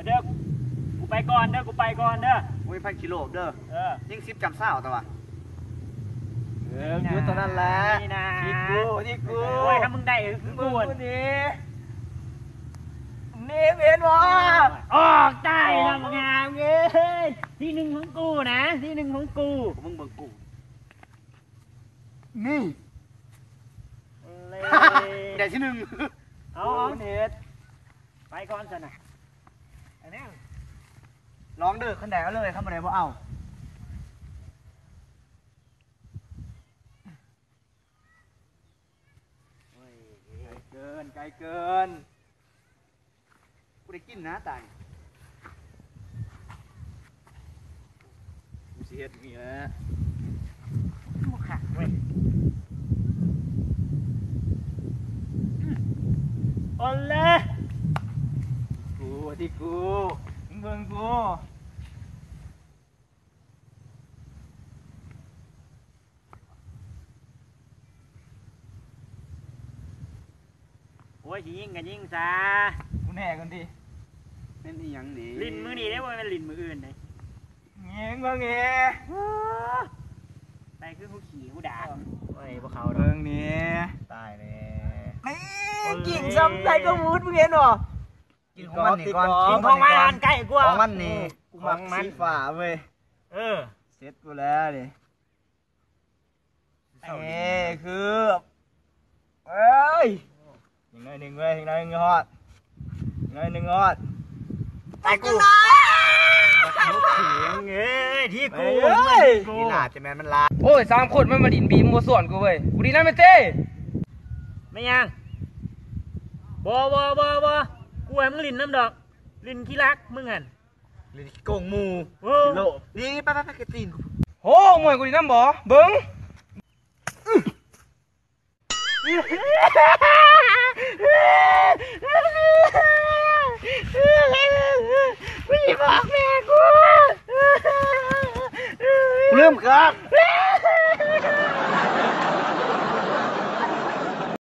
เด้อกูไปก่อนเด้อกูไปก่อนเด้อกูไปกิโลเด้อยิ่ง10 จำเศร้าแต่ว่าอยู่ตรงนั้นแหละที่กูโอ้ยถ้ามึงได้กูนี่เห็นบ่ออกได้ทำงานเงี้ยที่1ของกูนะที่1ของกูมึงเบิ่งกูนี่ได้ที่1เอาเน็ตไปก่อนสินะอันนี้ลองเด้อขันแดดเอาเลยขันบ่ได้บ่เอาไกลเกินกูได้กินนะตายกูสิเฮ็ดอย่างนี้แหละกูขัดเว้ยโอ้เล่กูที่กูเบิ่งกูโอ้ยยิงกันยิงซะกูแน่กันดิเป็นอีหยังนี่ลิ้นมือนี่ได้บ่เป็นลิ้นมืออื่นเลยเงี้ยงเงี้ยไปคือกูขี่กูด่าโอ้ยพวกเขาเบิ่งนี่ตายเลยกิ่งซ้ำใจก็มูดมึงเห็นหรอกินของมันนี่ก่อนกินของมันใกล้กว่าของมันนี่กูมักสีฟ้าเว้ยเสร็จกูแล้วดิคือเอ้ยยังไงหนึ่งเว้ยยังไงหนึ่งฮอดยังไงหนึ่งฮอดไอ้กูลูกเขียงเอ้ยที่กูนี่หลาดจะแม่มันลาโอ้ย3 คนมันมาดินบีมมัวส่วนกูเว้ยกูดีนั่นไม่เต้ไม่ยังบ่กูให้มึงลิ้นน้ำดอกลิ้นขี้รักมึงหันลิ้นโกงมูโลนี่ไปกระตีนโอ้มวยกูดีนั่นบ่เบิ้งไม่บอกแม่กูลืมครับ